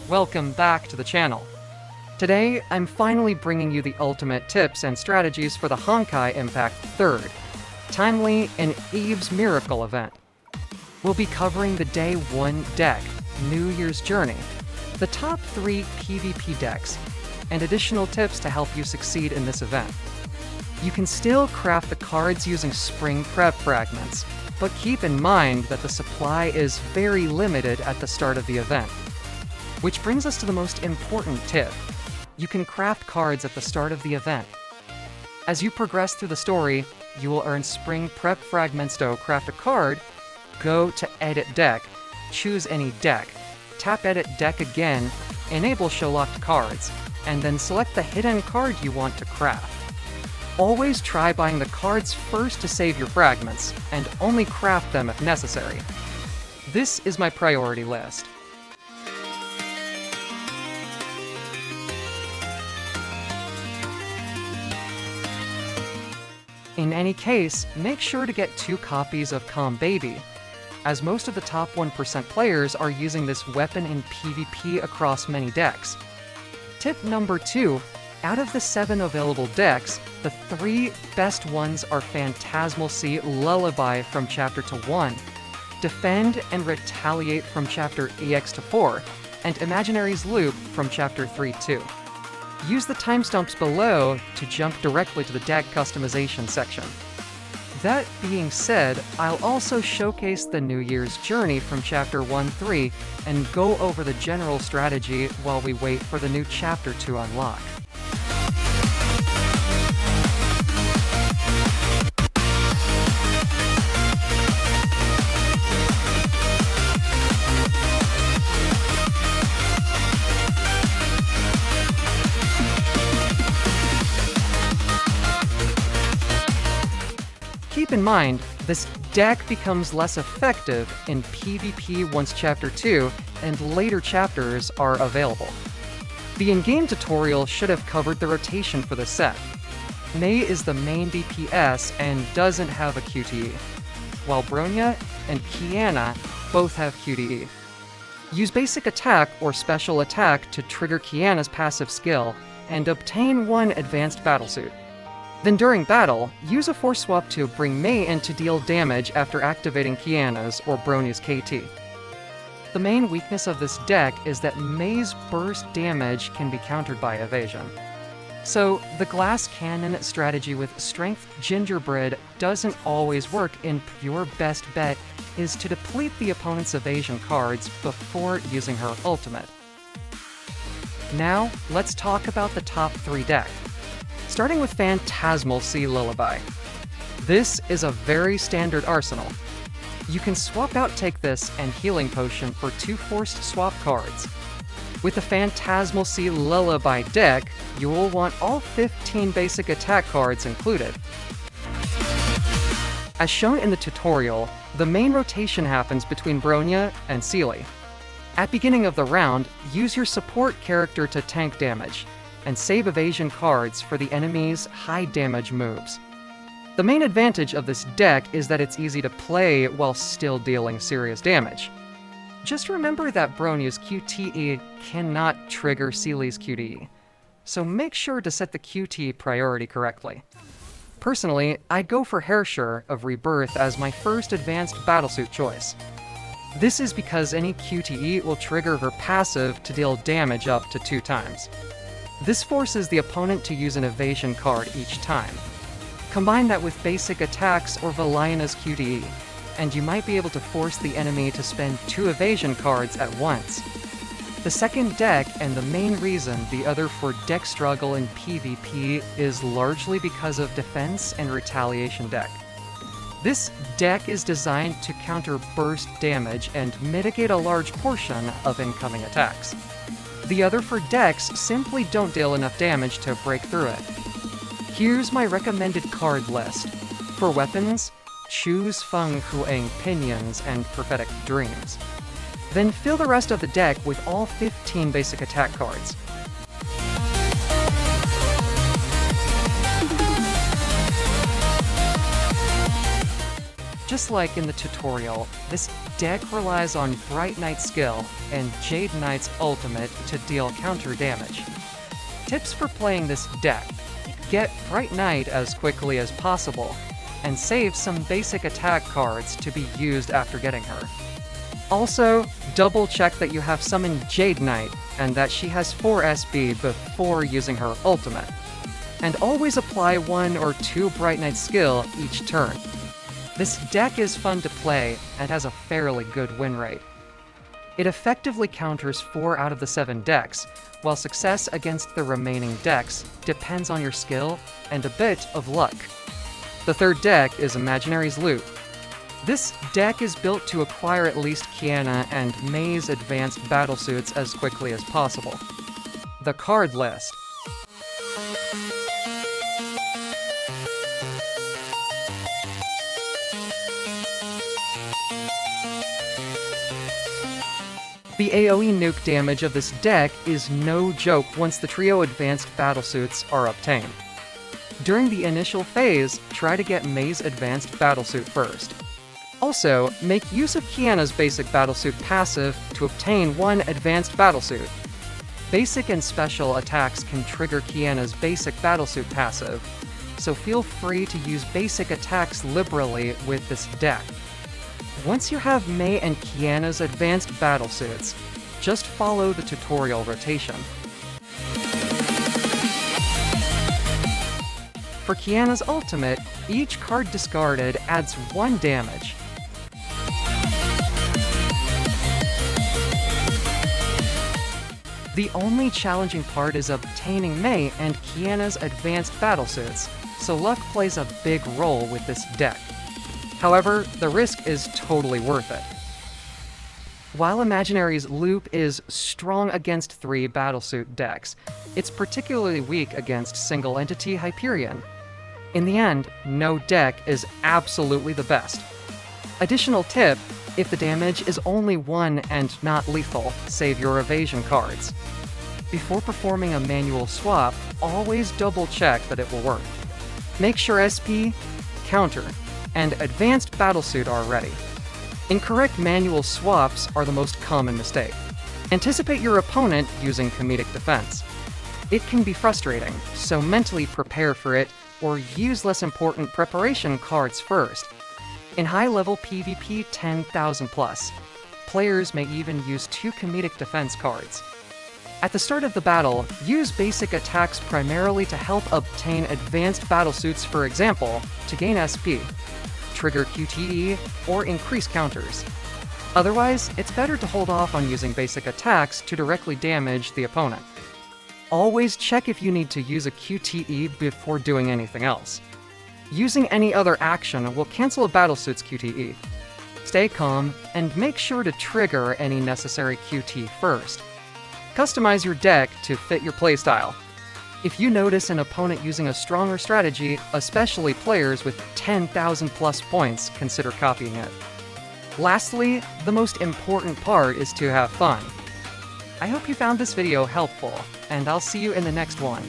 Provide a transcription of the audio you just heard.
Welcome back to the channel. Today, I'm finally bringing you the ultimate tips and strategies for the Honkai Impact 3rd, Timely and Eve's Miracle event. We'll be covering the Day 1 deck, New Year's Journey, the top 3 PvP decks, and additional tips to help you succeed in this event. You can still craft the cards using spring prep fragments, but keep in mind that the supply is very limited at the start of the event. Which brings us to the most important tip. You can craft cards at the start of the event. As you progress through the story, you will earn spring prep fragments to craft a card. Go to Edit Deck, choose any deck, tap Edit Deck again, enable Show Locked Cards, and then select the hidden card you want to craft. Always try buying the cards first to save your fragments, and only craft them if necessary. This is my priority list. In any case, make sure to get 2 copies of Calm Baby, as most of the top 1% players are using this weapon in PvP across many decks. Tip number 2, out of the 7 available decks, the 3 best ones are Phantasmal Sea Lullaby from Chapter 1, Defend and Retaliate from Chapter EX-4, and Imaginary's Loop from Chapter 3-2. Use the timestamps below to jump directly to the deck customization section. That being said, I'll also showcase the New Year's Journey from Chapter 1-3 and go over the general strategy while we wait for the new chapter to unlock. Keep in mind, this deck becomes less effective in PvP once Chapter 2 and later chapters are available. The in-game tutorial should have covered the rotation for the set. Mei is the main DPS and doesn't have a QTE, while Bronya and Kiana both have QTE. Use Basic Attack or Special Attack to trigger Kiana's passive skill and obtain 1 advanced battlesuit. Then during battle, use a Force Swap to bring Mei in to deal damage after activating Kiana's or Bronya's KT. The main weakness of this deck is that Mei's burst damage can be countered by evasion. So, the glass cannon strategy with Strength Gingerbread doesn't always work, and your best bet is to deplete the opponent's evasion cards before using her ultimate. Now, let's talk about the top 3 deck. Starting with Phantasmal Sea Lullaby. This is a very standard arsenal. You can swap out Take This and Healing Potion for 2 forced swap cards. With the Phantasmal Sea Lullaby deck, you will want all 15 basic attack cards included. As shown in the tutorial, the main rotation happens between Bronya and Seelie. At beginning of the round, use your support character to tank damage, and save evasion cards for the enemy's high damage moves. The main advantage of this deck is that it's easy to play while still dealing serious damage. Just remember that Bronya's QTE cannot trigger Seelie's QTE, so make sure to set the QTE priority correctly. Personally, I'd go for Herrscher of Rebirth as my first advanced battlesuit choice. This is because any QTE will trigger her passive to deal damage up to 2 times. This forces the opponent to use an evasion card each time. Combine that with basic attacks or Valina's QTE, and you might be able to force the enemy to spend 2 evasion cards at once. The second deck, and the main reason the other for deck struggle in PvP, is largely because of Defense and Retaliation deck. This deck is designed to counter burst damage and mitigate a large portion of incoming attacks. The other 4 decks simply don't deal enough damage to break through it. Here's my recommended card list. For weapons, choose Feng Huang Pinions and Prophetic Dreams. Then fill the rest of the deck with all 15 basic attack cards. Just like in the tutorial, this deck relies on Bright Knight's skill and Jade Knight's ultimate to deal counter damage. Tips for playing this deck: get Bright Knight as quickly as possible, and save some basic attack cards to be used after getting her. Also, double check that you have summoned Jade Knight and that she has 4 SB before using her ultimate. And always apply 1 or 2 Bright Knight skill each turn. This deck is fun to play and has a fairly good win rate. It effectively counters 4 out of the 7 decks, while success against the remaining decks depends on your skill and a bit of luck. The third deck is Imaginary's Loot. This deck is built to acquire at least Kiana and May's advanced battlesuits as quickly as possible. The card list. The AoE nuke damage of this deck is no joke once the trio advanced battlesuits are obtained. During the initial phase, try to get May's advanced battlesuit first. Also, make use of Kiana's basic battlesuit passive to obtain 1 advanced battlesuit. Basic and special attacks can trigger Kiana's basic battlesuit passive, so feel free to use basic attacks liberally with this deck. Once you have May and Kiana's advanced battlesuits, just follow the tutorial rotation. For Kiana's ultimate, each card discarded adds 1 damage. The only challenging part is obtaining May and Kiana's advanced battlesuits, so luck plays a big role with this deck. However, the risk is totally worth it. While Imaginary's Loop is strong against 3 battlesuit decks, it's particularly weak against single-entity Hyperion. In the end, no deck is absolutely the best. Additional tip: if the damage is only 1 and not lethal, save your evasion cards. Before performing a manual swap, always double-check that it will work. Make sure SP, counter, and advanced battlesuit are ready. Incorrect manual swaps are the most common mistake. Anticipate your opponent using comedic defense. It can be frustrating, so mentally prepare for it or use less important preparation cards first. In high-level PvP 10,000+, players may even use 2 comedic defense cards. At the start of the battle, use basic attacks primarily to help obtain advanced battlesuits, for example, to gain SP, trigger QTE, or increase counters. Otherwise, it's better to hold off on using basic attacks to directly damage the opponent. Always check if you need to use a QTE before doing anything else. Using any other action will cancel a battlesuit's QTE. Stay calm, and make sure to trigger any necessary QT first. Customize your deck to fit your playstyle. If you notice an opponent using a stronger strategy, especially players with 10,000+ points, consider copying it. Lastly, the most important part is to have fun. I hope you found this video helpful, and I'll see you in the next one.